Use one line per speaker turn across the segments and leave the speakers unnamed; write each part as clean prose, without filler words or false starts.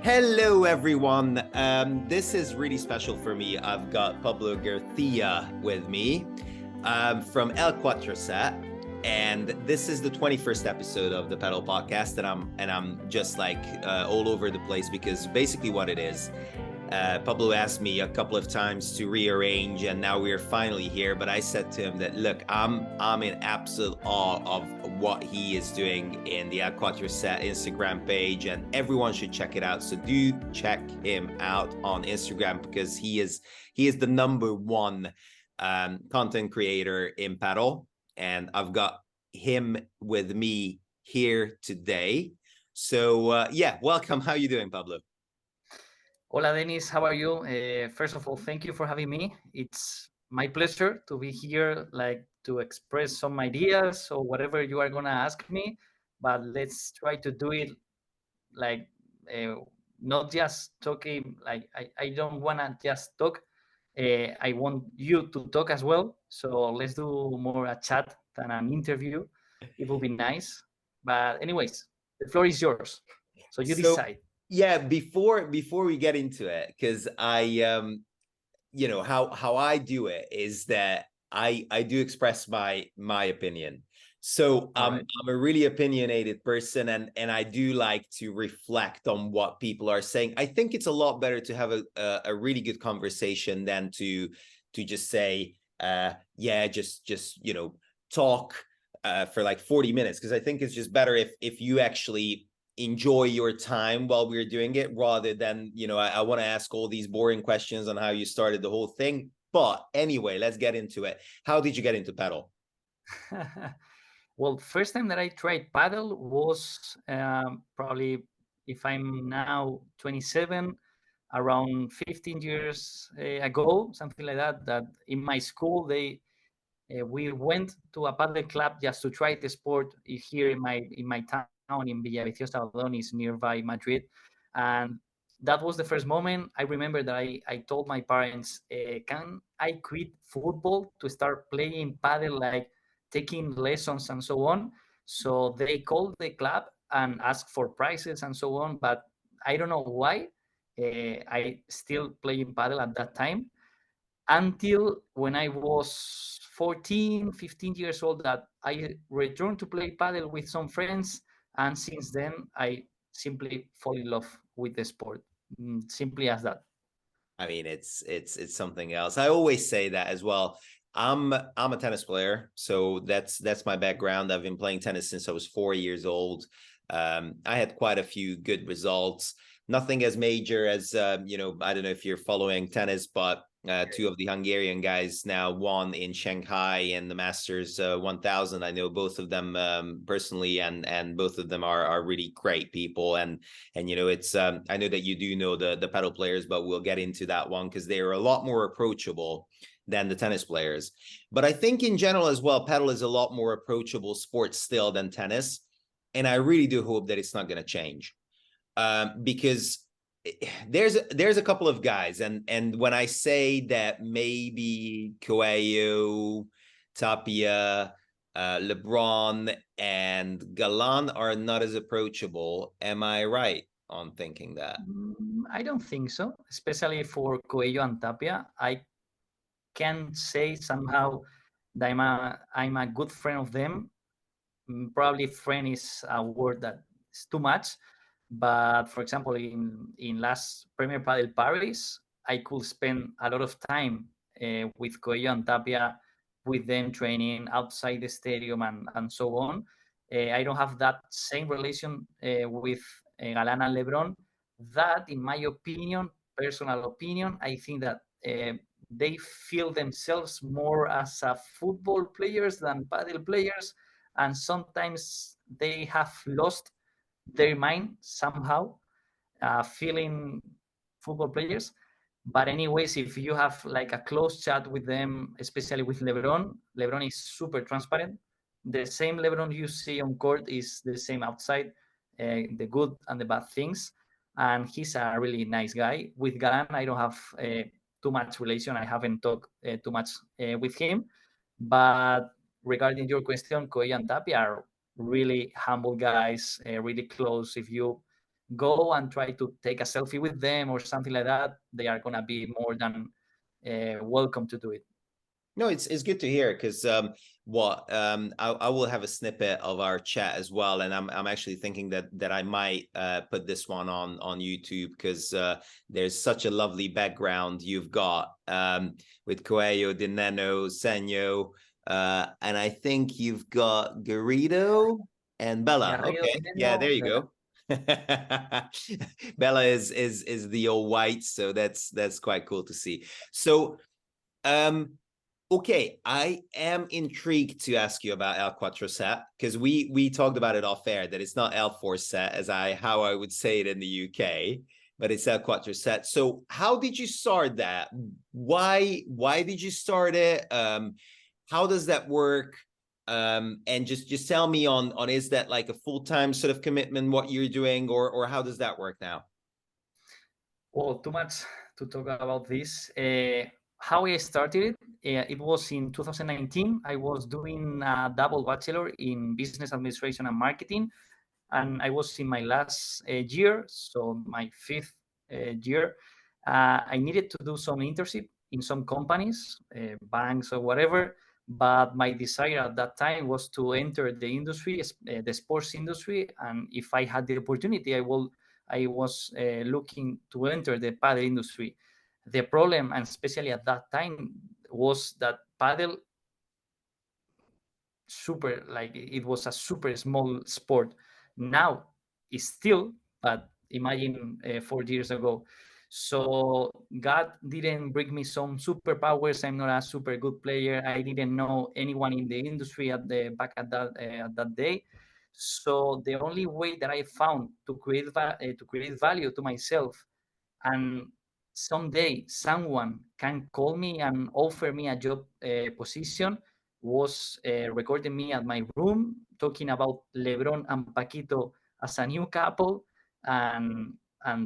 Hello, everyone. This is really special for me. I've got Pablo Garcia with me from El4Set, and this is the 21st episode of the Padel Podcast. And I'm just like all over the place because basically what it is. Pablo asked me a couple of times to rearrange, and now we're finally here. But I said to him that, look, I'm in absolute awe of what he is doing in the El4Set Instagram page, and everyone should check it out. So do check him out on Instagram because he is the number one content creator in Padel, and I've got him with me here today. So welcome. How are you doing, Pablo?
Hola, Dennis. How are you? First of all, thank you for having me. It's my pleasure to be here, like to express some ideas or whatever you are gonna ask me. But let's try to do it like uh, not just talking. Like I don't wanna just talk. I want you to talk as well. So let's do more a chat than an interview. It will be nice. But anyways, the floor is yours. So you
So
decide.
yeah, before we get into it, because how I do it is that I do express my opinion. So
All right.
I'm a really opinionated person, and I do like to reflect on what people are saying. I think it's a lot better to have a really good conversation than to just say just talk for like 40 minutes, because I think it's just better if you actually enjoy your time while we're doing it, rather than I want to ask all these boring questions on how you started the whole thing. But anyway, let's get into it. How did you get into Padel?
Well, first time that I tried paddle was probably, if I'm now 27, around 15 years ago, something like that. That in my school we went to a paddle club just to try the sport here in my town in Villaviciosa Aldonis, nearby Madrid, and that was the first moment. I remember that I told my parents, "Can I quit football to start playing paddle, like taking lessons and so on?" So they called the club and asked for prices and so on. But I don't know why. I still playing paddle at that time until when I was 14, 15 years old, that I returned to play paddle with some friends. And since then, I simply fall in love with the sport. Simply as that.
I mean, it's something else. I always say that as well. I'm a tennis player, so that's my background. I've been playing tennis since I was 4 years old. I had quite a few good results. Nothing as major as I don't know if you're following tennis, but two of the Hungarian guys now won in Shanghai in the Masters 1000. I know both of them personally, and both of them are really great people. And it's I know that you do know the paddle players, but we'll get into that one because they are a lot more approachable than the tennis players. But I think in general as well, paddle is a lot more approachable sport still than tennis, and I really do hope that it's not going to change, because there's a couple of guys, and when I say that maybe Coelho, Tapia, LeBron, and Galan are not as approachable, am I right on thinking that?
I don't think so, especially for Coelho and Tapia. I can say somehow that I'm a good friend of them. Probably friend is a word that is too much. But for example, in last Premier Padel Paris, I could spend a lot of time with Coelho and Tapia, with them training outside the stadium and so on. I don't have that same relation with Galan and Lebron. That, in my opinion, personal opinion, I think that they feel themselves more as a football players than paddle players, and sometimes they have lost their mind somehow, feeling football players. But anyways, if you have like a close chat with them, especially with Lebron is super transparent. The same Lebron you see on court is the same outside, the good and the bad things. And he's a really nice guy. With Galan, I don't have too much relation. I haven't talked too much with him. But regarding your question, Koy and Tapia are really humble guys, really close. If you go and try to take a selfie with them or something like that, they are gonna be more than welcome to do it.
No, it's good to hear, because I will have a snippet of our chat as well, and I'm actually thinking that I might put this one on YouTube, because there's such a lovely background you've got with Coelho, Dineno, Senyo, and I think you've got Garrido and Bella.
Garrido,
Okay, yeah,
Dineno,
there you
Bella.
go. Bella is the old white, so that's quite cool to see. So okay, I am intrigued to ask you about El4Set, because we talked about it off air, that it's not El4Set as how I would say it in the UK, but it's El4Set. So how did you start that? Why did you start it? How does that work? And just tell me on is that like a full-time sort of commitment what you're doing, or how does that work now?
Well, too much to talk about this. How I started it was in 2019. I was doing a double bachelor in business administration and marketing, and I was in my last year, so my fifth year. I needed to do some internship in some companies, banks or whatever. But my desire at that time was to enter the industry, the sports industry, and if I had the opportunity, I was looking to enter the paddle industry. The problem, and especially at that time, was that paddle super, like, it was a super small sport. Now it's still, but imagine 4 years ago. So God didn't bring me some superpowers. I'm not a super good player. I didn't know anyone in the industry at that day. So the only way that I found to create value to myself, and someday someone can call me and offer me a job position, was recording me at my room talking about Lebron and Paquito as a new couple, and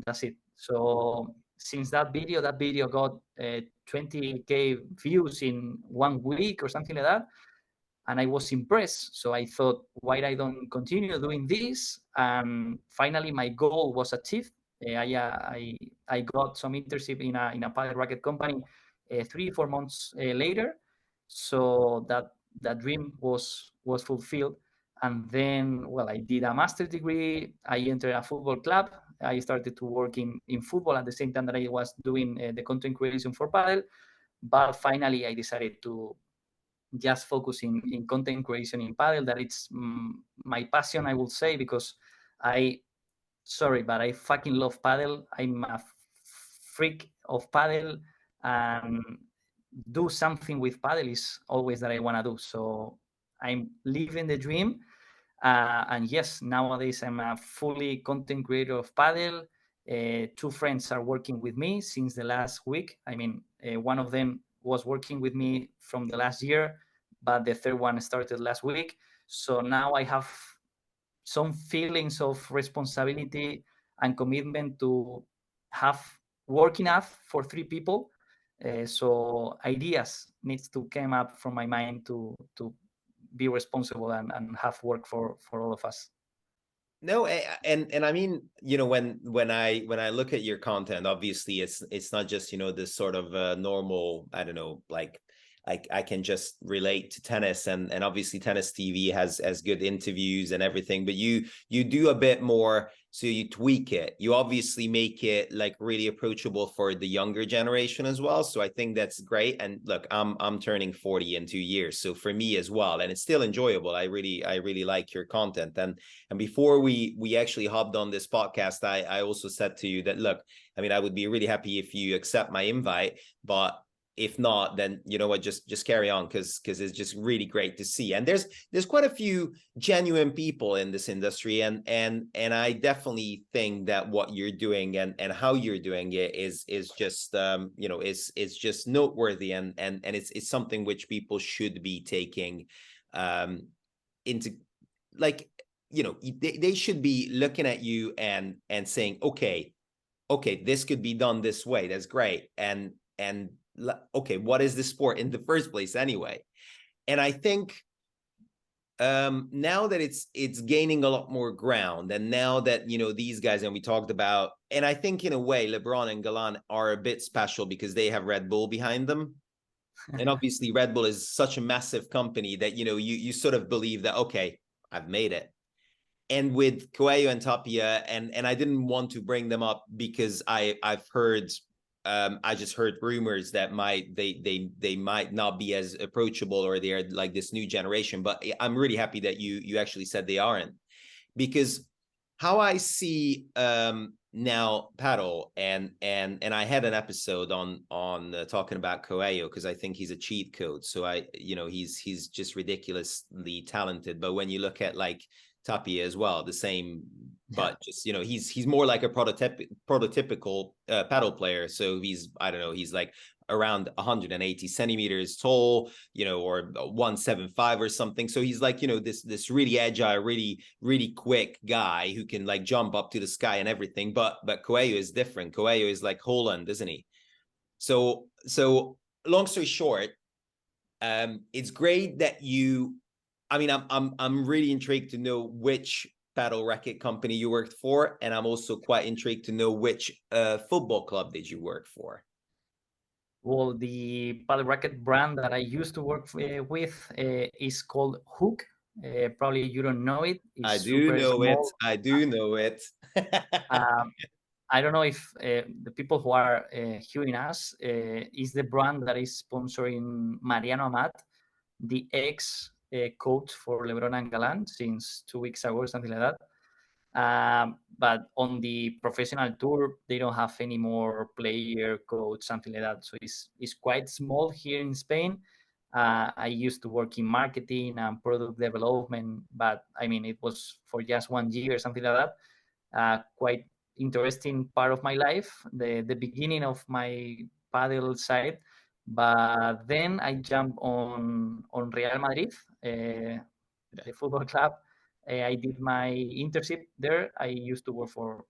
that's it. So since that video got 20K views in 1 week or something like that, and I was impressed. So I thought, why I don't continue doing this? And finally, my goal was achieved. I got some internship in a paddle racket company 3 4 months later. So that dream was fulfilled. And then, well, I did a master's degree. I entered a football club. I started to work in football at the same time that I was doing the content creation for paddle. But finally, I decided to just focus in content creation in paddle. That it's my passion, I will say, because I sorry, but I fucking love paddle. I'm a freak of paddle, and do something with paddle is always that I want to do. So I'm living the dream. And yes, nowadays I'm a fully content creator of paddle. Two friends are working with me since the last week. I mean, one of them was working with me from the last year, but the third one started last week. So now I have some feelings of responsibility and commitment to have work enough for 3 people. So ideas needs to come up from my mind to be responsible and have work for all of us.
No, and I mean, when I look at your content, obviously it's not just this sort of normal, I don't know, like I can just relate to tennis, and obviously Tennis TV has good interviews and everything, but you do a bit more, so you tweak it. You obviously make it like really approachable for the younger generation as well. So I think that's great. And look, I'm turning 40 in 2 years, so for me as well, and it's still enjoyable. I really like your content. And before we actually hopped on this podcast, I also said to you that, look, I mean, I would be really happy if you accept my invite, but if not, then you know what, just carry on, because it's just really great to see. And there's quite a few genuine people in this industry, and I definitely think that what you're doing and how you're doing it is just it's just noteworthy, and it's something which people should be taking into, like, they should be looking at you and saying, okay, this could be done this way. That's great. And okay, what is the sport in the first place anyway? And I think Now that it's gaining a lot more ground, and now that, you know, these guys, and we talked about, and I think in a way LeBron and Galan are a bit special because they have Red Bull behind them. And obviously Red Bull is such a massive company that, you know, you sort of believe that, okay, I've made it. And with Coelho and Tapia, and I didn't want to bring them up because I've heard, I just heard rumors that they might not be as approachable, or they are like this new generation. But I'm really happy that you actually said they aren't, because how I see now Padel, and I had an episode on talking about Coelho because I think he's a cheat code. So you know, he's just ridiculously talented. But when you look at like Tapia as well, the same, but just, you know, he's more like a prototypical paddle player. So he's, I don't know, he's like around 180 centimeters tall, you know, or 175 or something. So he's like, you know, this really agile, really quick guy who can like jump up to the sky and everything. But Coelho is different. Coelho is like Holland, isn't he? So long story short, it's great that you, I mean, I'm really intrigued to know which paddle racket company you worked for, and I'm also quite intrigued to know which football club did you work for.
Well, the paddle racket brand that I used to work with is called Hook. Probably you don't know it. It's
I do
super
know it.
small.
I do know it.
Um, I don't know if the people who are hearing us is the brand that is sponsoring Mariano Amat, the ex coach for LeBron and Galan since 2 weeks ago or something like that. But on the professional tour, they don't have any more player, coach, something like that. So it's quite small here in Spain. I used to work in marketing and product development, but I mean, it was for just 1 year, something like that. Quite interesting part of my life, the beginning of my paddle side. But then I jumped on Real Madrid, the football club. I did my internship there. I used to work for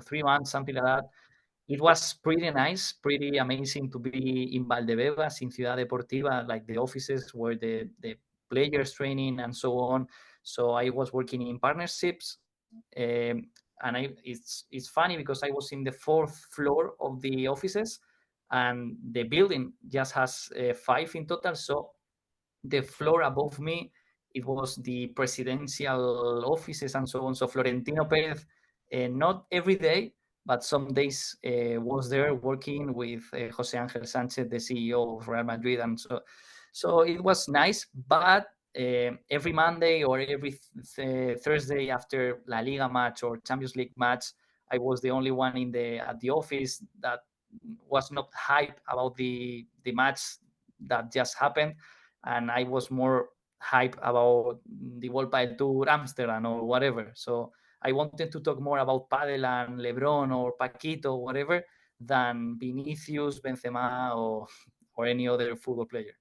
3 months, something like that. It was pretty nice, pretty amazing to be in Valdebebas, in Ciudad Deportiva, like the offices where the players training and so on. So I was working in partnerships, and it's funny because I was in the fourth floor of the offices, and the building just has 5 in total. So the floor above me, it was the presidential offices and so on. So Florentino Perez, not every day, but some days was there working with Jose Angel Sanchez, the CEO of Real Madrid, and so it was nice. But every Monday or every Thursday after La Liga match or Champions League match, I was the only one at the office that was not hype about the match that just happened, and I was more hype about the World Padel Tour Amsterdam or whatever. So I wanted to talk more about Padel and LeBron or Paquito, whatever, than Vinicius, Benzema, or any other football player.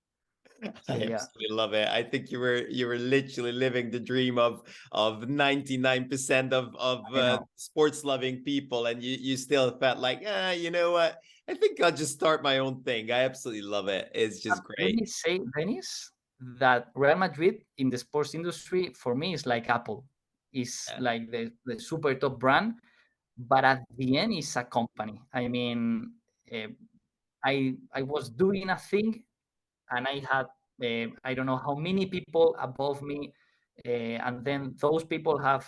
So
I
yeah,
absolutely love it. I think you were literally living the dream of 99% of
I know.
sports loving people, and you still felt like, you know what? I think I'll just start my own thing. I absolutely love it. It's just
Let
great.
me say, Dennis, that Real Madrid in the sports industry for me is like Apple. Is
Yeah.
like the super top brand, but at the end, it's a company. I mean, uh, I was doing a thing, and I had I don't know how many people above me, and then those people have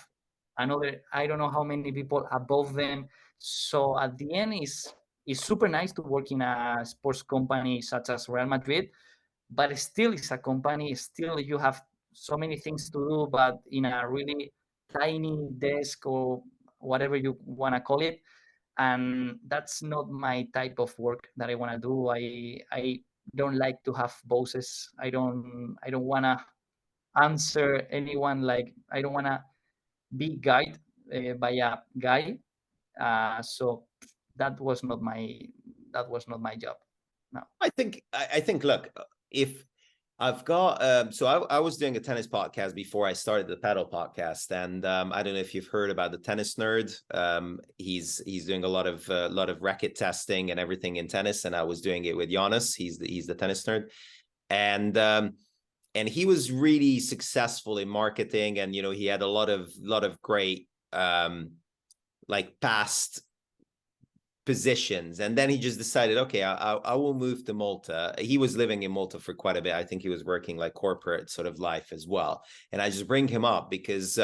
another I don't know how many people above them. So at the end, it's super nice to work in a sports company such as Real Madrid, but still it's a company. Still, you have so many things to do, but in a really tiny desk or whatever you want to call it, and that's not my type of work that I want to do. I don't like to have bosses. I don't want to answer anyone. Like, I don't want to be guided by a guy. So that was not my job. No.
I think look, if I've got so I was doing a tennis podcast before I started the Padel Podcast, and I don't know if you've heard about the tennis nerd. He's doing a lot of racket testing and everything in tennis, and I was doing it with Giannis. He's the tennis nerd, and and he was really successful in marketing, and he had a lot of great like past positions, and then he just decided, okay, I will move to Malta. He was living in Malta for quite a bit. I think he was working like corporate sort of life as well, and I just bring him up because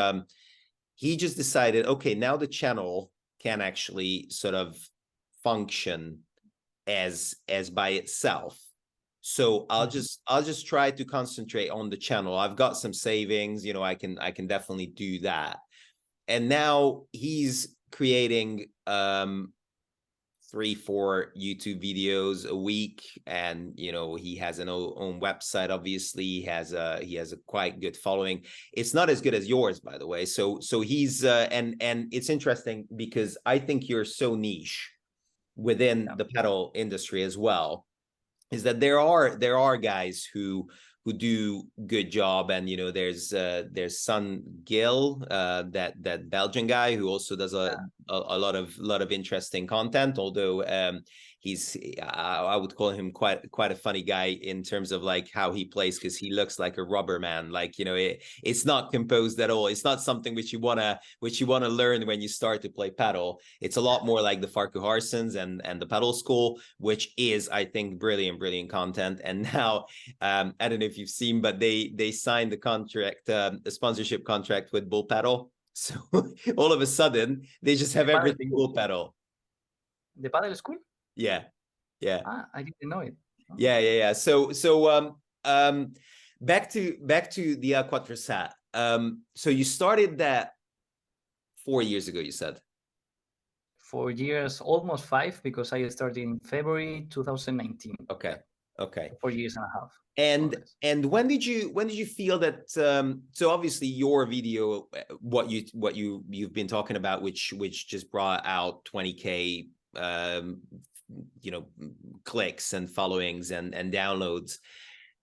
he just decided, okay, now the channel can actually sort of function as by itself. So I'll just try to concentrate on the channel. I've got some savings, I can definitely do that. And now he's creating 3-4 YouTube videos a week, and he has an own website. Obviously, he has a quite good following. It's not as good as yours, by the way. So he's and it's interesting because I think you're so niche within the padel industry as well, is that there are guys who do good job, and there's Son Gil, that Belgian guy who also does a lot of interesting content, although I would call him quite a funny guy in terms of like how he plays, because he looks like a rubber man. Like it's not composed at all. It's not something which you wanna learn when you start to play padel. It's a lot more like the Farquharsons and the Padel School, which is, I think, brilliant content. And now I don't know if you've seen, but they signed the contract, a sponsorship contract with Bull Padel. So all of a sudden they just have everything Bull Padel.
The Padel School?
Yeah.
I didn't know it. Oh.
Yeah. So back to the El4Set. So you started that 4 years ago, you said?
4 years, almost 5, because I started in February 2019.
Okay.
4 years and a half.
And when did you feel that? So obviously your video, what you've been talking about, which just brought out 20K clicks and followings and downloads.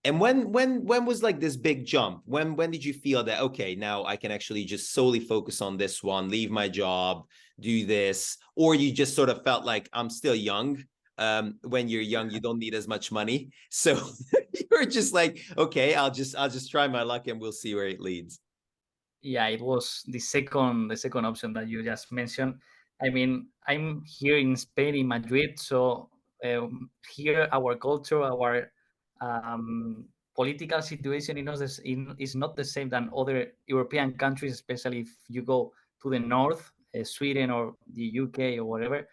And when was like this big jump? When did you feel that, okay, now I can actually just solely focus on this one, leave my job, do this? Or you just sort of felt like, I'm still young. When you're young, you don't need as much money, so you're just like, okay, I'll just try my luck and we'll see where it leads.
Yeah, it was the second option that you just mentioned. I mean, I'm here in Spain, in Madrid, so here our culture, our political situation is not the same than other European countries, especially if you go to the north, Sweden or the UK or whatever.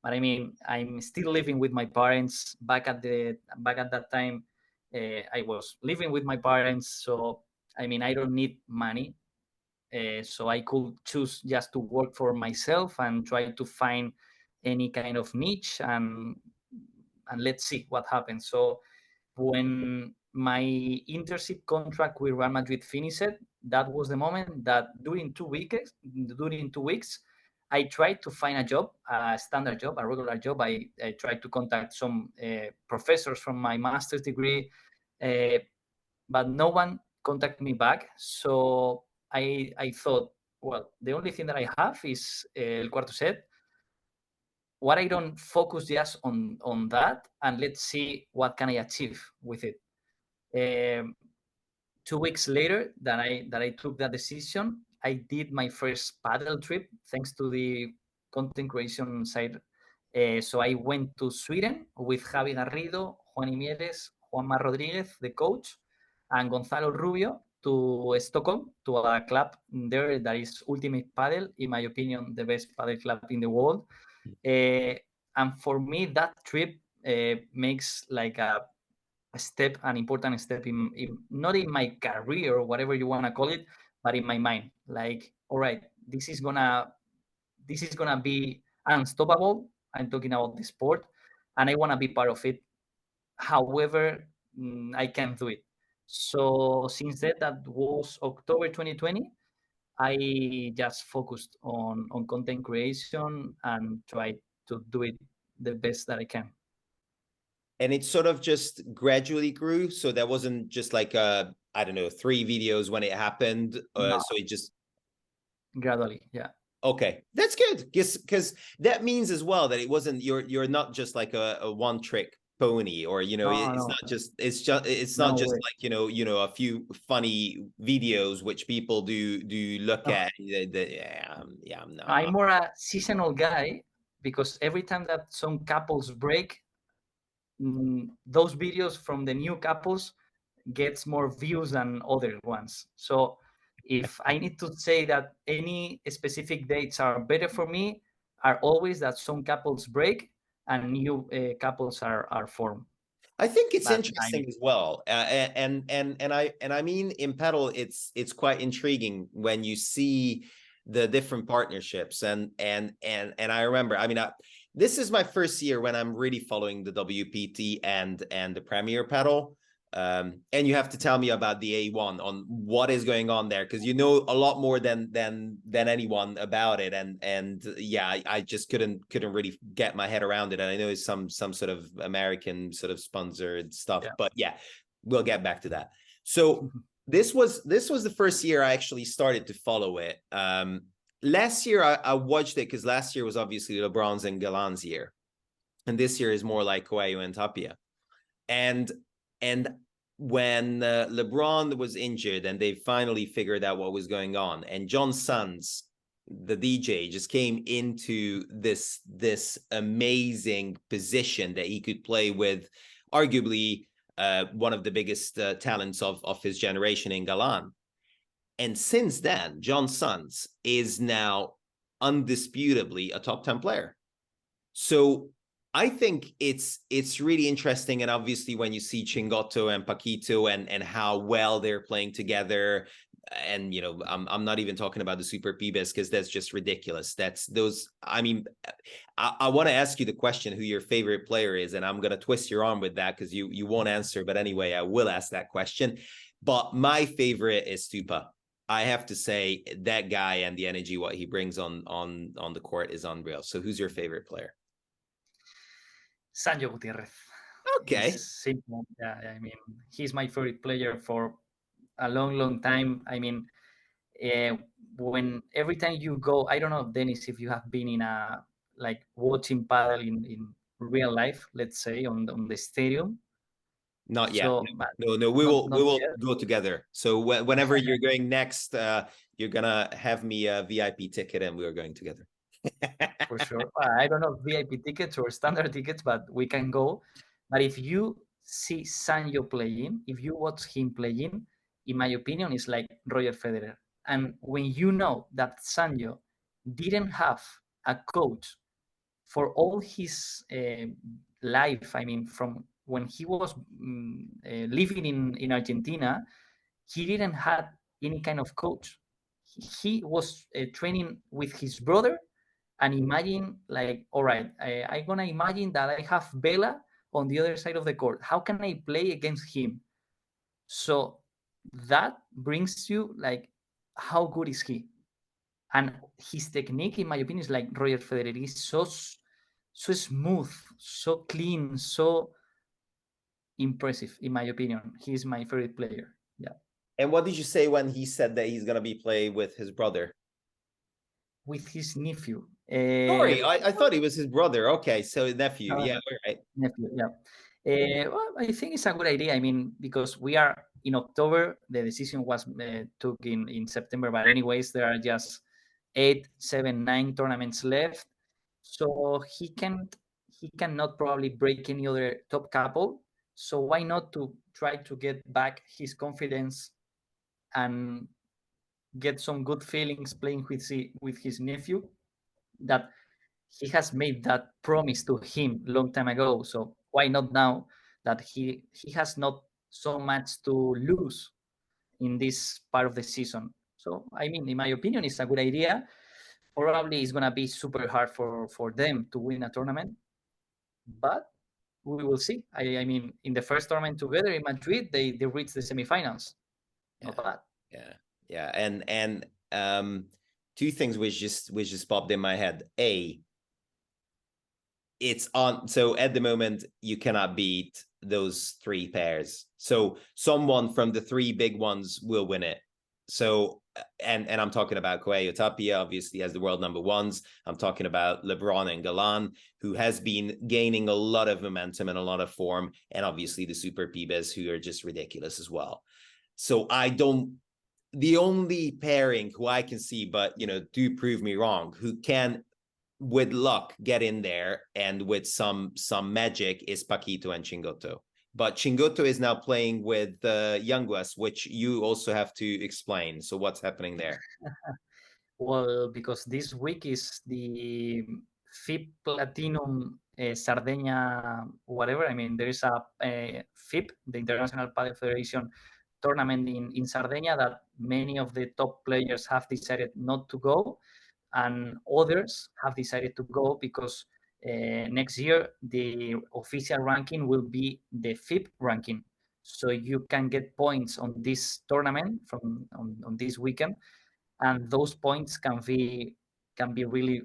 But I mean, I'm still living with my parents. Back at that time, I was living with my parents, so I mean, I don't need money. So I could choose just to work for myself and try to find any kind of niche, and let's see what happens. So when my internship contract with Real Madrid finished, that was the moment that during 2 weeks, I tried to find a job, a standard job, a regular job. I tried to contact some professors from my master's degree, but no one contacted me back. So I thought, well, the only thing that I have is El4Set. What I don't focus just on that, and let's see what can I achieve with it. 2 weeks later that I took that decision, I did my first paddle trip thanks to the content creation site. So I went to Sweden with Javi Garrido, Juan Imieres, Juanma Rodriguez, the coach, and Gonzalo Rubio to Stockholm, to a club there that is Ultimate Padel, in my opinion, the best padel club in the world. And for me, that trip makes like an important step in not in my career or whatever you want to call it, but in my mind. Like, all right, this is gonna be unstoppable. I'm talking about the sport, and I want to be part of it. However, I can do it. So since that was October 2020, I just focused on content creation and tried to do it the best that I can.
And it sort of just gradually grew. So that wasn't just like I don't know, 3 videos when it happened.
No.
So it just
Gradually, yeah.
Okay, that's good, because that means as well that it wasn't, you're not just like a one trick pony, or
No,
it's
no,
not just it's not
no
just
way.
like a few funny videos which people do look
No.
at. Yeah,
I'm
no.
more a seasonal guy because every time that some couples break, those videos from the new couples gets more views than other ones. So if I need to say that any specific dates are better for me, are always that some couples break and new couples are formed.
I think it's
But I
interesting
mean,
as well, and I mean in pedal, it's quite intriguing when you see the different partnerships, and I remember, I mean, this is my first year when I'm really following the WPT and the Premier pedal. And you have to tell me about the A1 on what is going on there, because you know a lot more than anyone about it, and yeah, I just couldn't really get my head around it. And I know it's some sort of American sort of sponsored stuff,
yeah.
but yeah, we'll get back to that. So this was the first year I actually started to follow it. Last year I watched it because last year was obviously LeBron's and Galan's year, and this year is more like Coelho and Tapia. And when LeBron was injured and they finally figured out what was going on, and John Sons, the DJ, just came into this amazing position that he could play with arguably one of the biggest talents of his generation in Galan. And since then, John Sons is now undisputably a top 10 player. So I think it's really interesting, and obviously when you see Chingotto and Paquito and how well they're playing together, and I'm not even talking about the Super Pibes because that's just ridiculous. That's those. I mean, I want to ask you the question who your favorite player is, and I'm gonna twist your arm with that because you won't answer. But anyway, I will ask that question. But my favorite is Stupa. I have to say that guy and the energy what he brings on the court is unreal. So who's your favorite player?
Sancho Gutierrez.
Okay.
It's simple. Yeah, I mean, he's my favorite player for a long, long time. I mean, when every time you go, I don't know, Dennis, if you have been in a like watching paddle in real life, let's say on the stadium.
Not yet.
So, but
No. We
not
will
yet.
go together. So whenever you're going next, you're gonna have me a VIP ticket, and we are going together.
For sure. I don't know VIP tickets or standard tickets, but we can go. But if you see Sancho playing, if you watch him playing, in my opinion, it's like Roger Federer. And when you know that Sancho didn't have a coach for all his life, I mean, from when he was living in Argentina, he didn't have any kind of coach. He was training with his brother, and imagine like, all right, I'm gonna imagine that I have Bella on the other side of the court. How can I play against him? So that brings you like, how good is he? And his technique, in my opinion, is like Roger Federer. Is so smooth, so clean, so impressive. In my opinion, he's my favorite player. Yeah.
And what did you say when he said that he's gonna be playing with his brother?
With his nephew.
Sorry, I thought he was his brother. Okay, so nephew.
No,
Yeah, all right.
nephew, yeah. Well, I think it's a good idea. I mean, because we are in October, the decision was took in September. But anyways, there are just 8, 7, 9 tournaments left, so he cannot probably break any other top couple. So why not to try to get back his confidence and get some good feelings playing with his nephew that he has made that promise to him long time ago. So why not now that he has not so much to lose in this part of the season? So I mean, in my opinion, it's a good idea. Probably it's gonna be super hard for them to win a tournament, but we will see. I mean, in the first tournament together in Madrid, they reached the semifinals. Not bad.
Yeah. And two things which just popped in my head. It's on, so at the moment you cannot beat those three pairs, so someone from the three big ones will win it. So and I'm talking about Coelho Tapia, obviously, as the world number ones. I'm talking about LeBron and Galan, who has been gaining a lot of momentum and a lot of form, and obviously the Super Pibes, who are just ridiculous as well. So the only pairing who I can see, but do prove me wrong, who can with luck get in there and with some magic is Paquito and Chingoto. But Chingoto is now playing with Yanguas, which you also have to explain. So what's happening there?
Well, because this week is the FIP Platinum Sardeña, whatever. I mean, there is a FIP, the International Padel Federation tournament in Sardeña that many of the top players have decided not to go, and others have decided to go because next year the official ranking will be the FIP ranking. So you can get points on this tournament from on this weekend, and those points can be really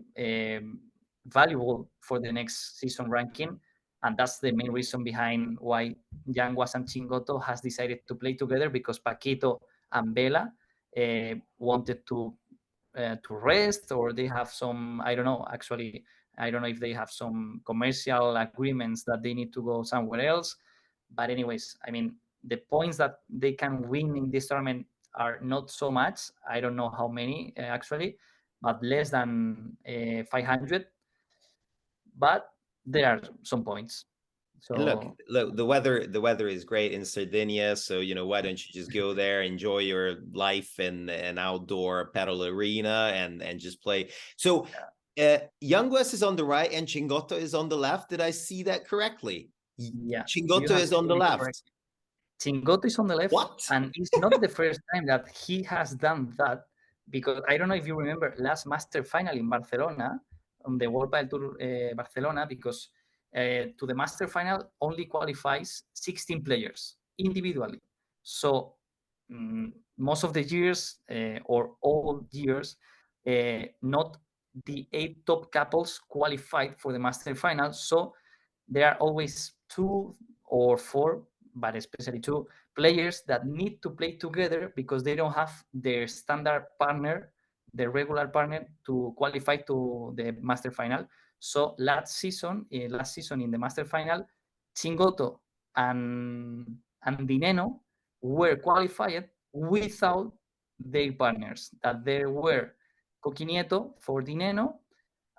valuable for the next season ranking. And that's the main reason behind why Yanguas and Chingoto has decided to play together, because Paquito and Vela wanted to rest, or they have some, I don't know, actually I don't know if they have some commercial agreements that they need to go somewhere else. But anyways, I mean, the points that they can win in this tournament are not so much. I don't know how many actually, but less than 500. But there are some points. So
and look, the weather is great in Sardinia, so why don't you just go there, enjoy your life in an outdoor paddle arena, and just play. So Yanguas is on the right and Chingoto is on the left. Did I see that correctly?
yeah,
Chingoto is on the left.
Correct. Chingoto is on the left.
What?
And it's not the first time that he has done that, because I don't know if you remember last Master Final in Barcelona, on the World Padel Tour Barcelona, because to the Master Final only qualifies 16 players individually. So most of the years, or all years, not the 8 top couples qualified for the Master Final. So there are always 2 or 4, but especially 2 players that need to play together because they don't have their standard partner, their regular partner, to qualify to the Master Final. So last season in the Master Final, Chingoto and Dineno were qualified without their partners. That there were Coquinieto for Dineno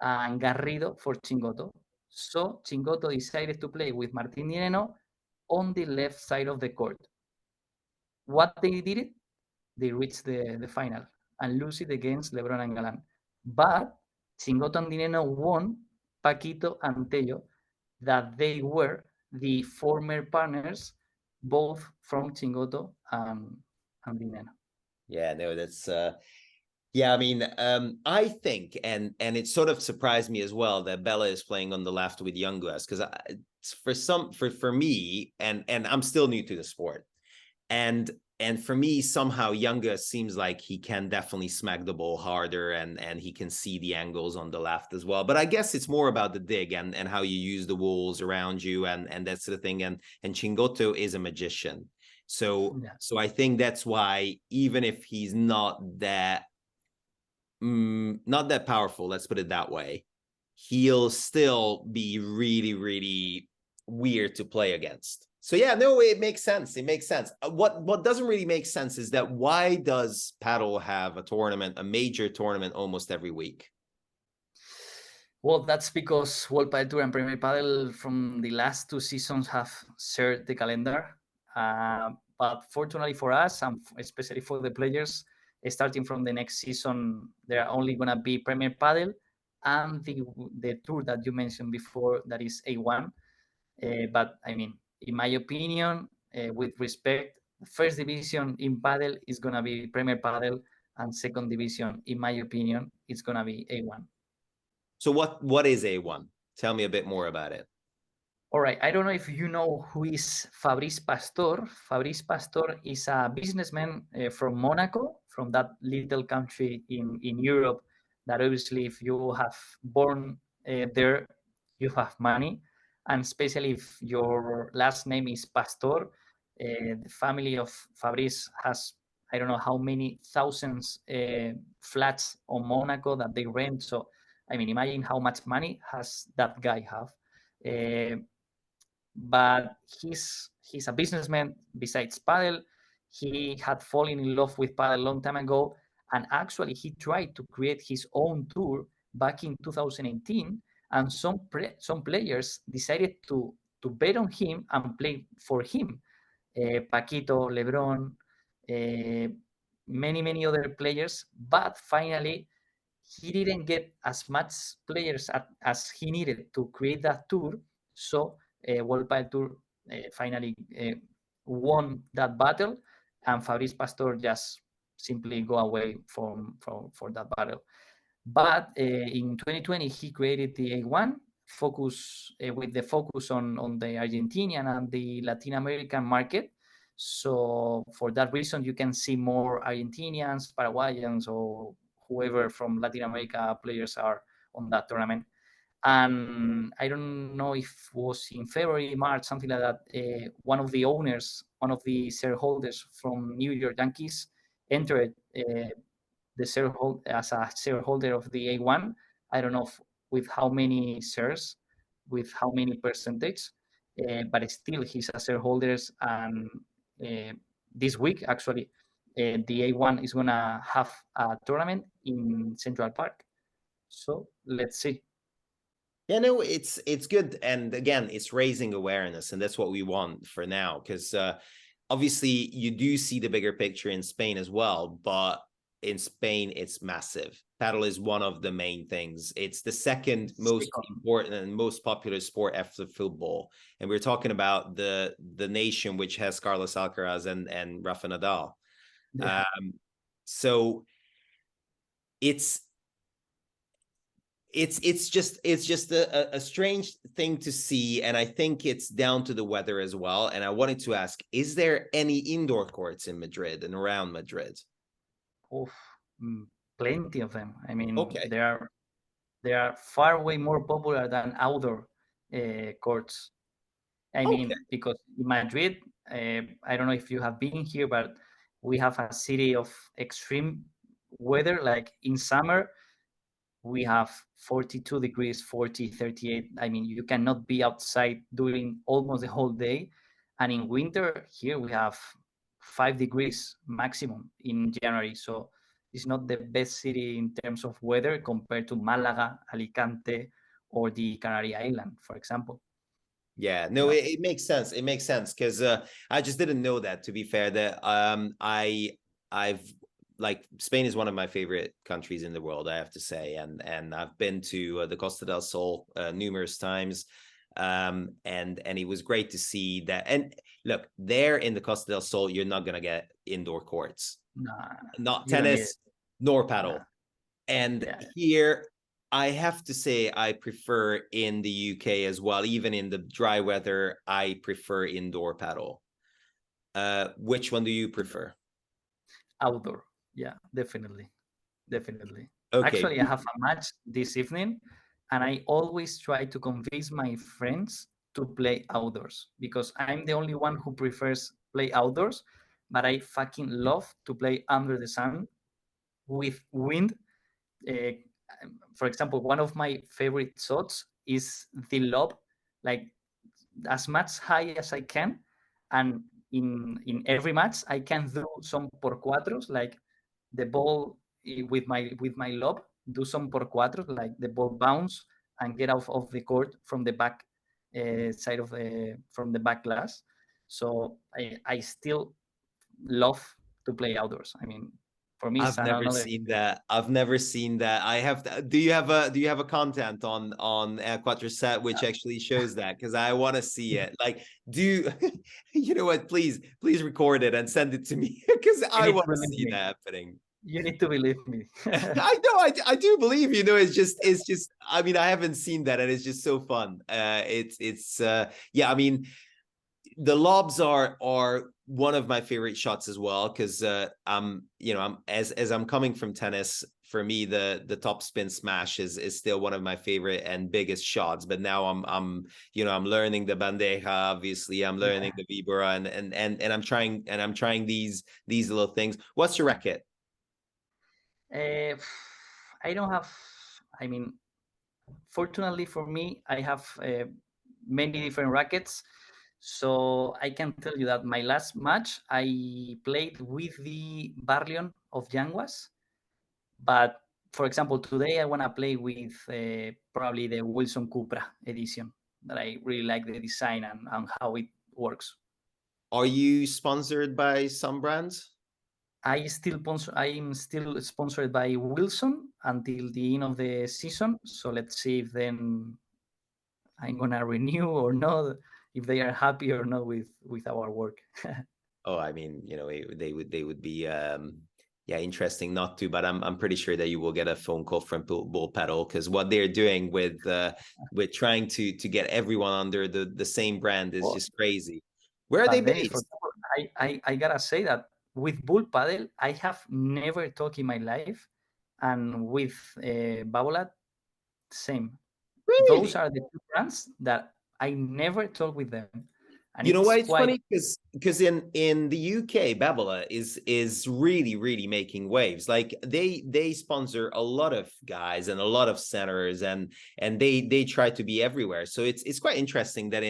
and Garrido for Chingoto. So Chingoto decided to play with Martin Dineno on the left side of the court. What they did it? They reached the final and lose it against Lebron and Galan. But Chingoto and Dineno won Paquito and Tello, that they were the former partners, both from Chingoto and Dineno.
Yeah, no, that's yeah, I mean, I think, and it sort of surprised me as well that Bella is playing on the left with Yanguas, because for me, and I'm still new to the sport, and for me, somehow Yanguas seems like he can definitely smack the ball harder, and he can see the angles on the left as well. But I guess it's more about the dig and how you use the walls around you and that sort of thing. And Chingoto is a magician. So I think that's why, even if he's not that powerful, let's put it that way, he'll still be really, really weird to play against. So yeah, no, it makes sense. It makes sense. What doesn't really make sense is that why does Padel have a major tournament almost every week?
Well, that's because World Padel Tour and Premier Padel from the last 2 seasons have shared the calendar. But fortunately for us, and especially for the players, starting from the next season, there are only going to be Premier Padel and the tour that you mentioned before, that is A1. But I mean, in my opinion, with respect, first division in Padel is going to be Premier Padel, and second division, in my opinion, it's going to be A1.
So what is A1? Tell me a bit more about it.
All right. I don't know if you know who is Fabrice Pastor. Fabrice Pastor is a businessman from Monaco, from that little country in Europe, that obviously if you have born there, you have money. And especially if your last name is Pastor, the family of Fabrice has I don't know how many thousands flats on Monaco that they rent. So, I mean, imagine how much money has that guy have. But he's a businessman. Besides padel, he had fallen in love with padel a long time ago, and actually he tried to create his own tour back in 2018. And some players decided to bet on him and play for him. Paquito, Lebron, many other players, but finally he didn't get as much players as he needed to create that tour. So World Padel Tour finally won that battle, and Fabrice Pastor just simply go away for that battle. But in 2020, he created the A1 focus with the focus on the Argentinian and the Latin American market. So for that reason, you can see more Argentinians, Paraguayans, or whoever from Latin America players are on that tournament. And I don't know if it was in February, March, something like that. One of the owners, one of the shareholders from New York Yankees, entered the shareholder as a shareholder of the A1. I don't know with how many shares, with how many percentage, but still he's a shareholder. And this week, actually, the A1 is gonna have a tournament in Central Park. So let's see.
Yeah, no, it's good, and again, it's raising awareness, and that's what we want for now. Because obviously, you do see the bigger picture in Spain as well, but in Spain, it's massive. Paddle is one of the main things. It's the second most important and most popular sport after football. And we're talking about the nation which has Carlos Alcaraz and Rafa Nadal. Yeah. So it's just a strange thing to see, and I think it's down to the weather as well. And I wanted to ask, is there any indoor courts in Madrid and around Madrid?
Plenty of them. I mean,
okay.
they are far way more popular than outdoor courts. I mean, because in Madrid, I don't know if you have been here, but we have a city of extreme weather. Like in summer, we have 42 degrees, 40, 38. I mean, you cannot be outside during almost the whole day. And in winter, here we have 5 degrees maximum in January. So it's not the best city in terms of weather compared to Malaga, Alicante, or the Canary Island, for example.
Yeah, no, it makes sense. It makes sense because I just didn't know that, to be fair, that I've like Spain is one of my favorite countries in the world, I have to say, and I've been to the Costa del Sol numerous times, and it was great to see that. And look, there in the Costa del Sol, you're not gonna get indoor courts, not tennis nor paddle, and here I have to say I prefer in the UK as well. Even in the dry weather, I prefer indoor paddle. Which one do you prefer?
Outdoor. Yeah, definitely. Okay. Actually, I have a match this evening, and I always try to convince my friends to play outdoors because I'm the only one who prefers play outdoors, but I fucking love to play under the sun with wind. For example, one of my favorite shots is the lob, like as much high as I can, and in every match I can do some por cuatros, like the ball with my lob, do some por cuatros, like the ball bounce and get out of the court from the back side of from the back glass. So I still love to play outdoors. I mean, for me,
I've never seen that. I've never seen that. I have to, do you have a content on El4Set which actually shows that? Because I want to see it. Like, you know what? Please record it and send it to me because I want to see that happening.
You need to believe me.
I know, I do believe you. Know, it's just. I mean, I haven't seen that, and it's just so fun. Yeah. I mean, the lobs are one of my favorite shots as well because I'm as I'm coming from tennis for me, the top spin smash is still one of my favorite and biggest shots. But now I'm learning the bandeja. Obviously, I'm learning the vibra, and I'm trying these little things. What's your racket?
I don't have. I mean, fortunately for me, I have many different rackets. So I can tell you that my last match I played with the Barleon of Yanguas, but for example, today I want to play with probably the Wilson Cupra edition that I really like the design and how it works.
Are you sponsored by some brands?
I'm still sponsored by Wilson until the end of the season. So let's see if then I'm gonna renew or not, if they are happy or not with our work.
Oh, I mean, they would be interesting not to, but I'm pretty sure that you will get a phone call from Bull Pedal, because what they're doing with trying to get everyone under the same brand is just crazy. Where are they
Dennis,
based?
I gotta say that with Bull Paddle, I have never talked in my life, and with Babolat, same. Those
Really?
are the two brands that I never talk with them, and
You know
it's
why it's
quite.
funny? Because in the UK, Babola is really making waves. Like they sponsor a lot of guys and a lot of centers, and they try to be everywhere. So it's quite interesting that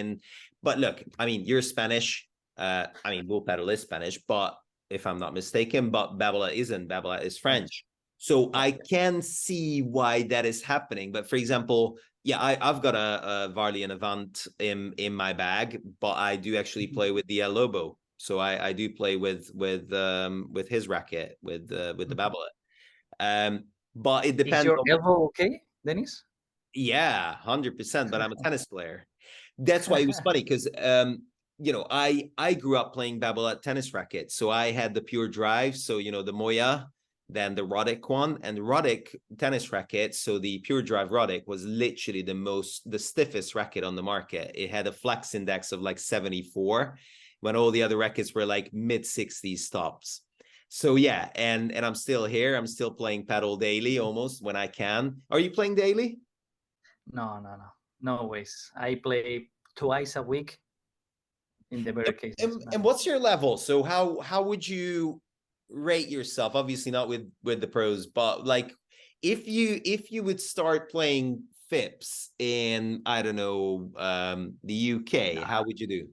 but look, I mean, you're Spanish. I mean, Bull Pedal is Spanish, but if I'm not mistaken, but Babola isn't. Babola is French. So I can see why that is happening. But for example, yeah, I've got a Varley and Avant in my bag, but I do actually play with the El Lobo. So I do play with his racket with the Babolat. But it
Is
depends
your
on,
elbow okay, Dennis?
yeah, 100%. But I'm a tennis player. That's why it was funny, because I grew up playing Babolat tennis rackets. So I had the pure drive. So the Moya, then the Roddick one, and the Roddick tennis racket. So the pure drive Roddick was literally the stiffest racket on the market. It had a flex index of like 74, when all the other rackets were like mid 60s stops. So yeah, and I'm still here. I'm still playing paddle daily almost when I can. Are you playing daily?
No ways. I play twice a week in the better cases.
And what's your level? So how would you rate yourself? Obviously not with the pros, but like if you would start playing FIPS in, I don't know, the UK, how would you do?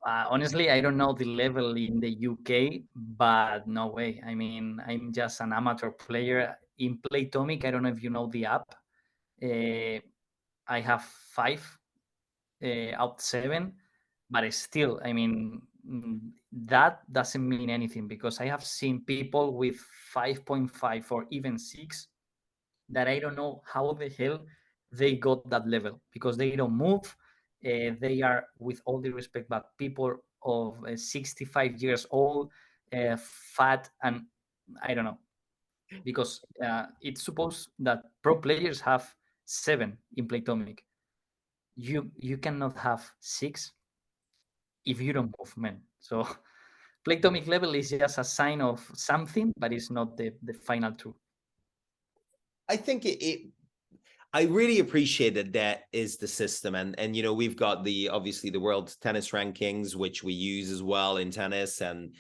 Honestly, I don't know the level in the UK, but no way. I mean, I'm just an amateur player in Playtomic. I don't know if you know the app. I have 5 out 7, but still, I mean, that doesn't mean anything, because I have seen people with 5.5 or even 6 that I don't know how the hell they got that level, because they don't move. They are, with all the respect, but people of 65 years old, fat, and I don't know, because it's supposed that pro players have 7 in Playtomic. You cannot have 6 if you don't move, man. So Playtomic level is just a sign of something, but it's not the final truth.
I think I really appreciate that is the system. And we've got obviously the world tennis rankings, which we use as well in tennis. And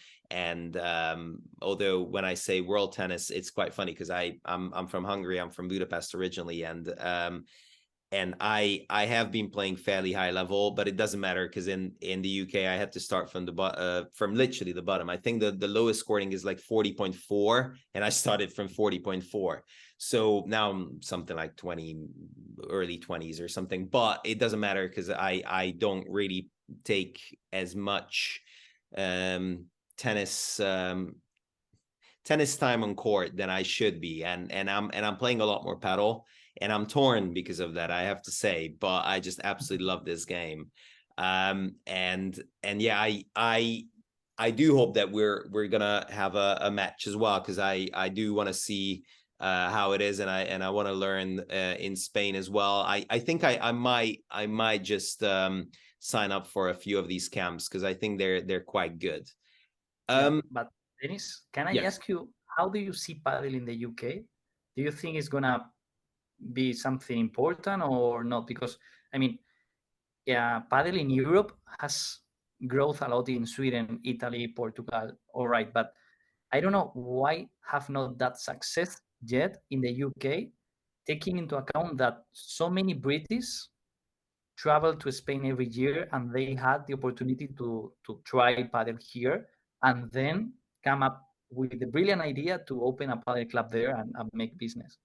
although when I say world tennis, it's quite funny, because I'm from Hungary. I'm from Budapest originally. And I have been playing fairly high level, but it doesn't matter, because in the UK I had to start from literally the bottom. I think the lowest scoring is like 40.4, and I started from 40.4. So now I'm something like 20, early 20s or something, but it doesn't matter, because I don't really take as much tennis time on court than I should be, and I'm playing a lot more paddle. And I'm torn because of that, I have to say, but I just absolutely love this game. And yeah, I do hope that we're gonna have a match as well, because I do want to see how it is, and I want to learn in Spain as well. I think I might just sign up for a few of these camps, because I think they're quite good.
Yeah, but Dennis, can I
Yes.
ask you, how do you see paddle in the UK? Do you think it's gonna be something important or not? Because I mean, yeah, paddle in Europe has growth a lot in Sweden, Italy, Portugal. All right, but I don't know why have not that success yet in the UK, taking into account that so many British travel to Spain every year and they had the opportunity to try paddle here and then come up with the brilliant idea to open a paddle club there and make business.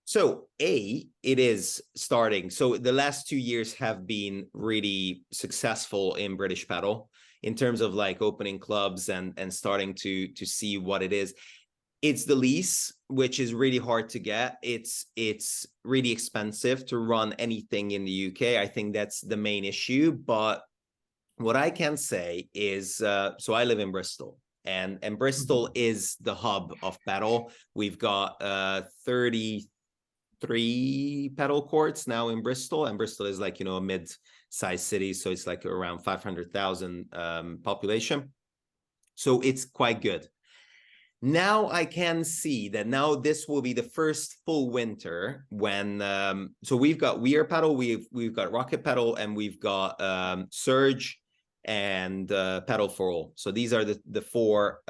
So it is starting. So the last 2 years have been really successful in British paddle in terms of like opening clubs and starting to see what it is. It's the lease, which is really hard to get. It's really expensive to run anything in the UK. I think that's the main issue. But what I can say is, so I live in Bristol, and Bristol is the hub of paddle. We've got 33 paddle courts now in Bristol, and Bristol is like, a mid-sized city, so it's like around 500,000 population. So it's quite good. Now I can see that now this will be the first full winter when so we've got Weir paddle, we've got rocket paddle, and we've got surge and paddle for all. So these are the four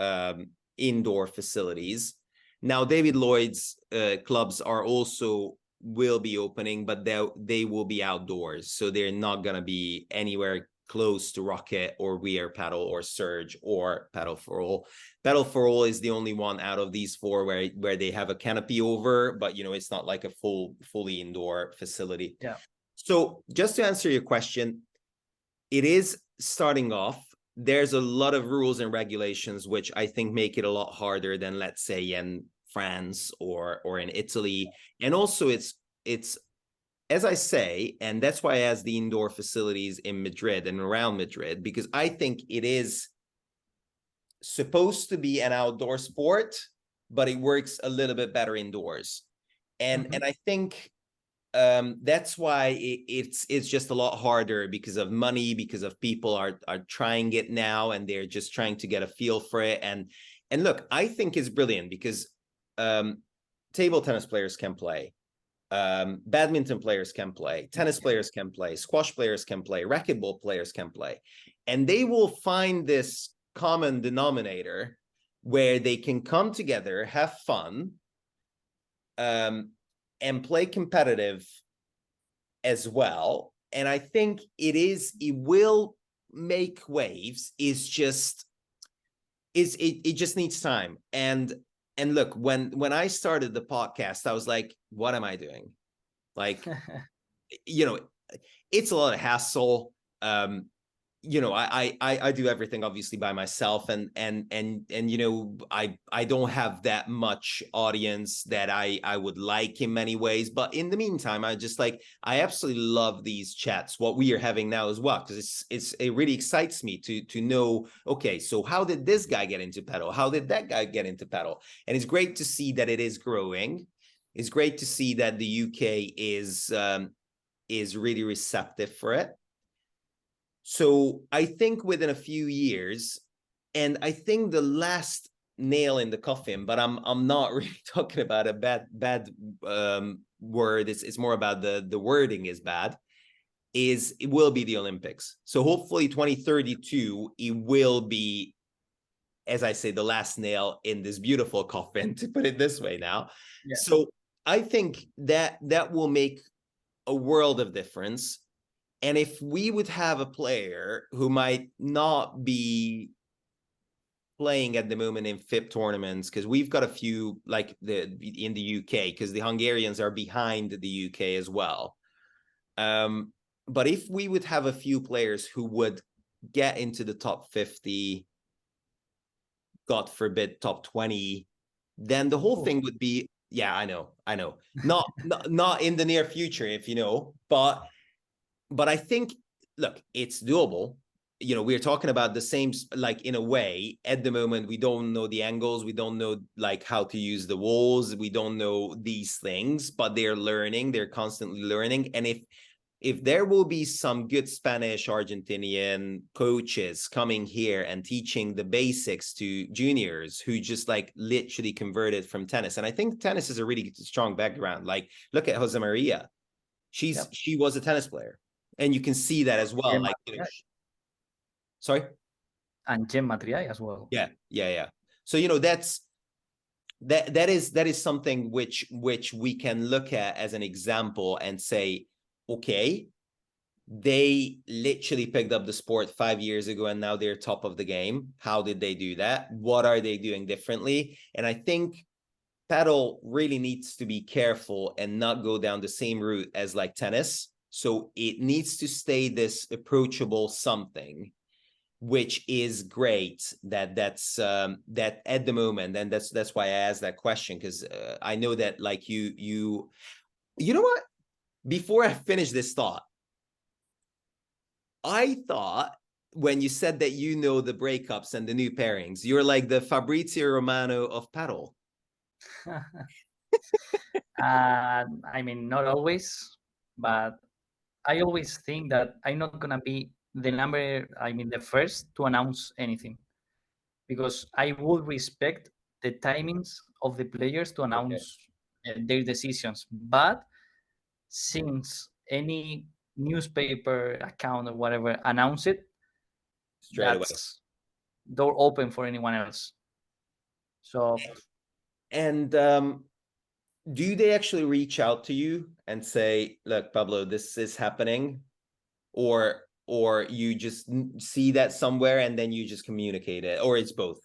indoor facilities. Now David Lloyd's clubs are also will be opening, but they will be outdoors, so they're not going to be anywhere close to rocket or Weir paddle or surge or paddle for all. Paddle for all is the only one out of these four where they have a canopy over, but it's not like a fully indoor facility.
Yeah.
So just to answer your question, it is starting off. There's a lot of rules and regulations which I think make it a lot harder than, let's say, in France or in Italy. And also it's as I say, and that's why I asked the indoor facilities in Madrid and around Madrid, because I think it is supposed to be an outdoor sport, but it works a little bit better indoors. And I think that's why it's just a lot harder because of money, because of people are trying it now and they're just trying to get a feel for it. And look, I think it's brilliant because table tennis players can play. Badminton players can play, tennis players can play, squash players can play, racquetball players can play, and they will find this common denominator where they can come together, have fun, and play competitive as well. And I think it will make waves. It just needs time. And look, when I started the podcast, I was like, what am I doing? Like, it's a lot of hassle. I do everything obviously by myself, and I don't have that much audience that I would like in many ways. But in the meantime, I absolutely love these chats, what we are having now as well, because it really excites me to know, okay, so how did this guy get into paddle? How did that guy get into paddle? And it's great to see that it is growing. It's great to see that the UK is really receptive for it. So I think within a few years, and I think the last nail in the coffin, but I'm not really talking about a bad word. It's more about the wording is bad. It will be the Olympics. So hopefully 2032, it will be, as I say, the last nail in this beautiful coffin, to put it this way now. Yeah. So I think that will make a world of difference. And if we would have a player who might not be playing at the moment in FIP tournaments, because we've got a few like in the UK, because the Hungarians are behind the UK as well. But if we would have a few players who would get into the top 50, God forbid, top 20, then the whole thing would be, yeah, I know. Not in the near future, if but I think, look, it's doable. We're talking about the same, like, in a way, at the moment, we don't know the angles. We don't know, like, how to use the walls. We don't know these things, but they're learning. They're constantly learning. And if there will be some good Spanish, Argentinian coaches coming here and teaching the basics to juniors who just like literally converted from tennis. And I think tennis is a really strong background. Like, look at Jose Maria. She was a tennis player. And you can see that as well. Like, you know, sorry?
And Gemma Triay as well.
Yeah. So, you know, that is something which we can look at as an example and say, okay, they literally picked up the sport 5 years ago and now they're top of the game. How did they do that? What are they doing differently? And I think padel really needs to be careful and not go down the same route as like tennis. So it needs to stay this approachable something, which is great that's that at the moment. And that's why I asked that question, because I know that like you know what, before I finish this thought, I thought when you said that you know the breakups and the new pairings, you're like the Fabrizio Romano of padel.
I mean, not always, but I always think that I'm not gonna be the first to announce anything, because I would respect the timings of the players to announce their decisions. But since any newspaper account or whatever announce it,
Straight away.
that's door open for anyone else. So,
and do they actually reach out to you and say, look, Pablo, this is happening, or you just see that somewhere and then you just communicate it, or it's both?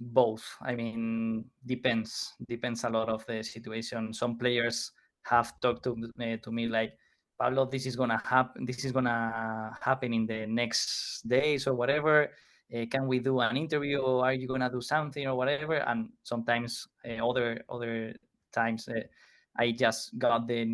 both. I mean, depends a lot of the situation. Some players have talked to me like, Pablo, this is gonna happen in the next days or whatever. Can we do an interview, or are you gonna do something or whatever? And sometimes other times I just got the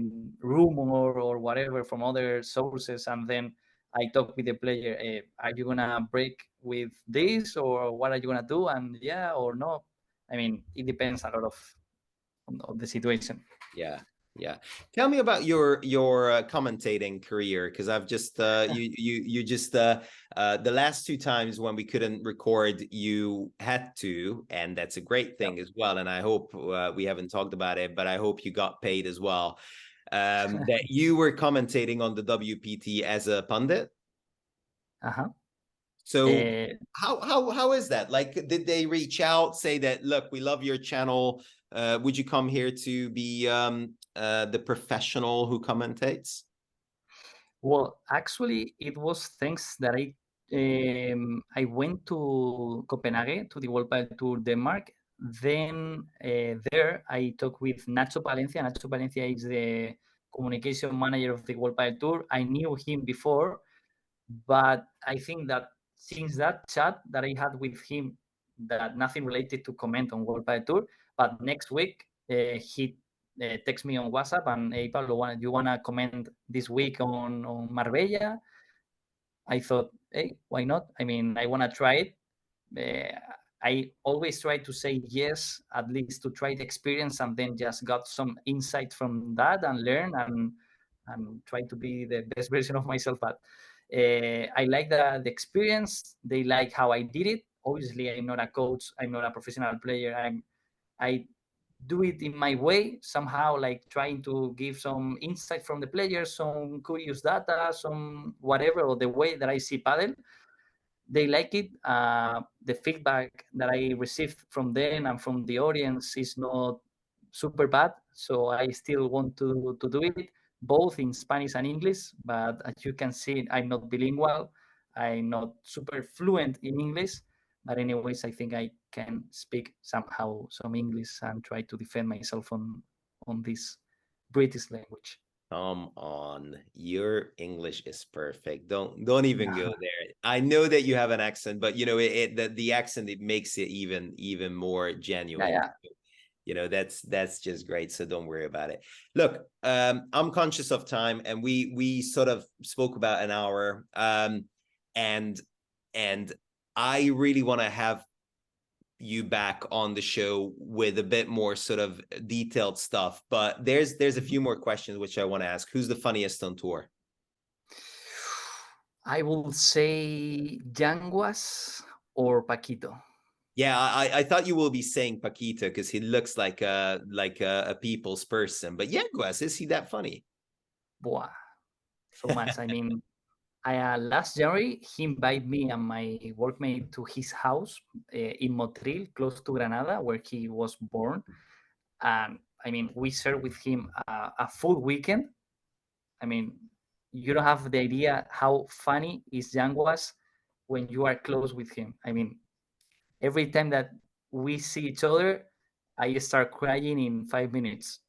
rumor or whatever from other sources, and then I talk with the player, are you gonna break with this, or what are you gonna do? And yeah or no. I mean, it depends a lot of the situation.
Yeah. Tell me about your commentating career, because I've just you just the last two times when we couldn't record, you had to, and that's a great thing as well. And I hope we haven't talked about it, but I hope you got paid as well. That you were commentating on the WPT as a pundit. So how is that? Like, did they reach out, say that, look, we love your channel, would you come here to be the professional who commentates?
Well, actually, it was thanks that I went to Copenhagen to the World Padel Tour Denmark. Then there I talked with Nacho Palencia. Nacho Palencia is the communication manager of the World Padel Tour. I knew him before, but I think that since that chat that I had with him, that nothing related to comment on World Padel Tour, but next week he text me on WhatsApp and, hey Pablo, you wanna comment this week on Marbella? I thought, hey, why not? I mean, I wanna try it. I always try to say yes, at least to try the experience, and then just got some insight from that and learn and try to be the best version of myself. But I like the experience. They like how I did it. Obviously, I'm not a coach. I'm not a professional player. I do it in my way somehow, like trying to give some insight from the players, some curious data, some whatever, or the way that I see padel. They like it. The feedback that I received from them and from the audience is not super bad, so I still want to do it both in Spanish and English. But as you can see, I'm not bilingual. I'm not super fluent in English. But anyways, I think I can speak somehow some English and try to defend myself on this British language.
Come on, your English is perfect. Don't even go there. I know that you have an accent, but you know the accent, it makes it even more genuine.
Yeah.
You know, that's just great. So don't worry about it. Look, I'm conscious of time, and we sort of spoke about an hour. And I really want to have you back on the show with a bit more sort of detailed stuff, but there's a few more questions which I want to ask. Who's the funniest on tour?
I will say Yanguas or Paquito.
Yeah, I thought you will be saying Paquita because he looks like a people's person. But Yanguas, is he that funny?
Boah, so much. I mean, last January, he invited me and my workmate to his house in Motril, close to Granada, where he was born. And I mean, we shared with him a full weekend. I mean, you don't have the idea how funny is Yanguas when you are close with him. I mean, every time that we see each other, I start crying in 5 minutes.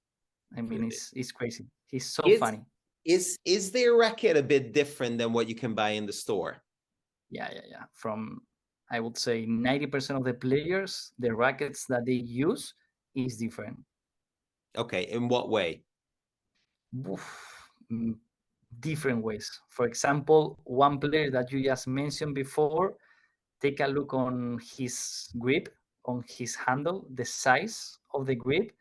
I mean,
Really?
it's crazy. He's so
Is
funny.
is their racket a bit different than what you can buy in the store?
Yeah. From, I would say, 90% of the players, the rackets that they use is different.
Okay, in what way?
Oof, different ways. For example, one player that you just mentioned before, take a look on his grip, on his handle, the size of the grip.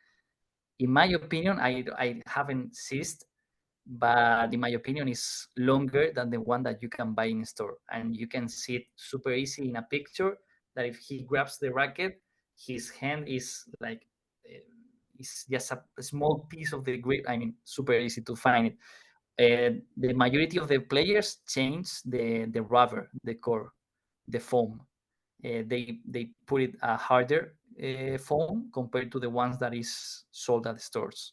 In my opinion, I haven't seized, but in my opinion, is longer than the one that you can buy in store, and you can see it super easy in a picture. That if he grabs the racket, his hand is like it's just a small piece of the grip. I mean, super easy to find it. The majority of the players change the rubber, the core, the foam. They put it a harder foam compared to the ones that is sold at the stores.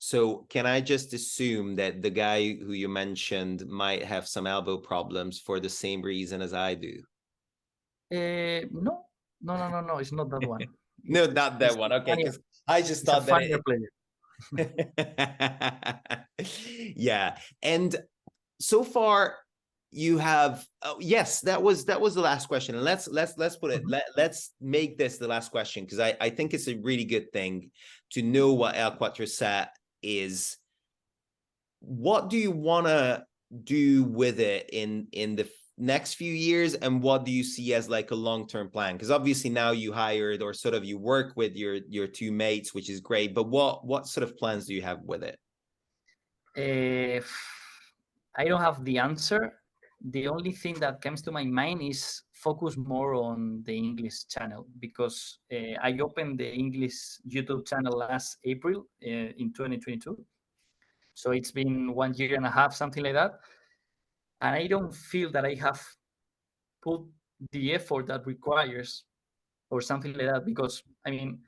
So can I just assume that the guy who you mentioned might have some elbow problems for the same reason as I do?
No, no. It's not that one.
No, not that
It's
one. Okay,
funnier.
because I just
It's a
thought that
funnier player.
yeah. And so far you have yes, that was the last question. And let's put it, let's make this the last question, because I think it's a really good thing to know what El4Set is. What do you want to do with it in the next few years, and what do you see as like a long-term plan? Because obviously now you hired, or sort of you work with your two mates, which is great, but what sort of plans do you have with it?
I don't have the answer. The only thing that comes to my mind is focus more on the English channel, because I opened the English YouTube channel last April in 2022. So it's been 1 year and a half, something like that. And I don't feel that I have put the effort that requires or something like that, because I mean,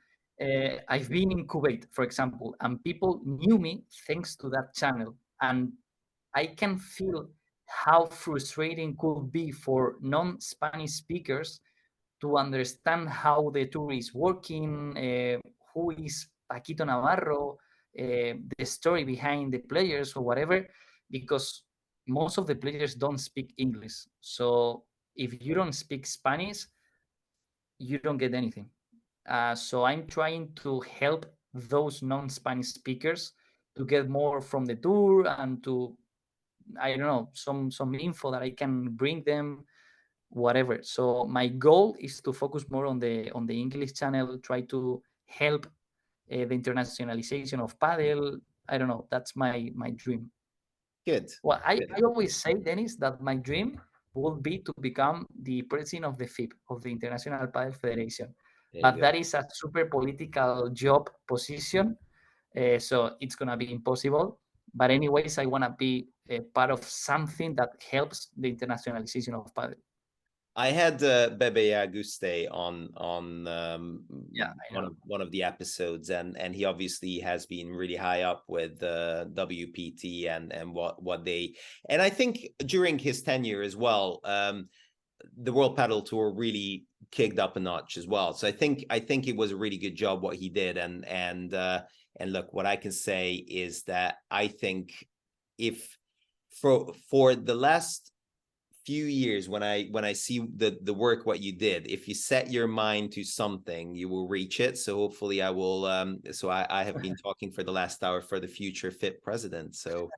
I've been in Kuwait, for example, and people knew me thanks to that channel. And I can feel how frustrating could be for non-Spanish speakers to understand how the tour is working, who is Paquito Navarro, the story behind the players or whatever, because most of the players don't speak English. So if you don't speak Spanish, you don't get anything. So I'm trying to help those non-Spanish speakers to get more from the tour, and to, I don't know, some info that I can bring them, whatever. So my goal is to focus more on the English channel, try to help the internationalization of padel. I don't know. That's my dream.
Good.
Well,
Good.
I always say, Dennis, that my dream would be to become the president of the FIP, of the International Padel Federation.
There you
But
go.
that is a super political job position, so it's gonna be impossible. But anyways, I wanna be a part of something that helps the internationalization of padel.
I had Bebe Aguste on
Yeah, I know.
one of the episodes, and he obviously has been really high up with WPT and what they, and I think during his tenure as well, the World Padel Tour really kicked up a notch as well. So I think it was a really good job what he did, and look, what I can say is that I think if for the last few years, when I see the work what you did, if you set your mind to something, you will reach it. So hopefully I will so I have been talking for the last hour for the future FIP president. So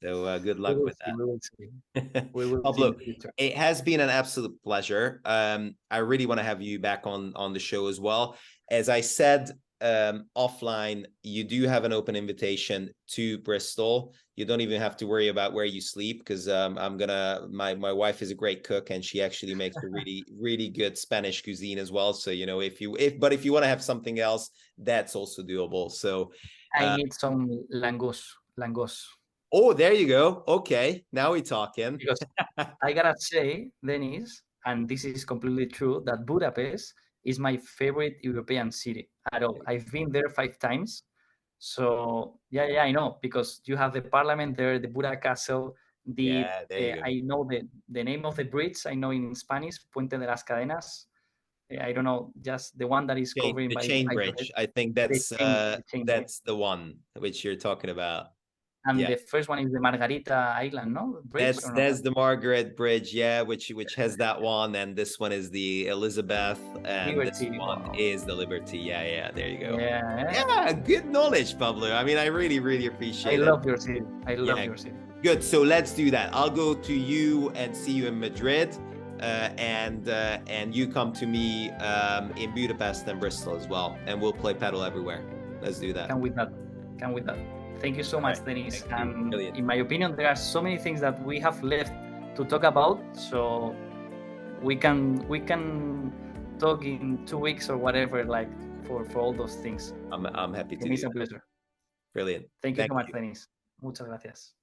So good
We
luck
will
with
see. We will see.
that.
We will see in
Pablo,
the future.
it has been an absolute pleasure. I really want to have you back on the show as well. As I said, offline, you do have an open invitation to Bristol. You don't even have to worry about where you sleep, because my wife is a great cook, and she actually makes a really good Spanish cuisine as well. So, if you want to have something else, that's also doable. So
I need some langos.
oh, there you go. Okay, now we're talking.
Because I gotta say, Dennis, and this is completely true, that Budapest is my favorite European city at all. I've been there 5 times. So yeah, I know, because you have the parliament there, the Buda Castle,
Yeah, there you go.
I know the name of the bridge. I know in Spanish, Puente de las Cadenas. I don't know, just the one that is covering
The
by
chain
your head.
bridge. I think
The chain bridge.
that's the one which you're talking about.
And
Yeah.
the first one is the Margarita Island, no? Bridge or
That's
not?
the Margaret Bridge, yeah, which has that one, and this one is the Elizabeth, and this
Liberty.
one
Wow.
is the Liberty. Yeah, there you go.
Yeah.
Yeah, good knowledge, Pablo. I mean, I really appreciate
I
it.
love your city. I love your city.
Good. So let's do that. I'll go to you and see you in Madrid, and you come to me in Budapest and Bristol as well, and we'll play paddle everywhere. Let's do that.
Come with that. Thank you so much, Dennis. And
Brilliant.
in my opinion, there are so many things that we have left to talk about. So we can talk in 2 weeks or whatever, like for all those things.
I'm happy to.
It's a pleasure.
Brilliant.
Thank you so much, Dennis. Muchas gracias.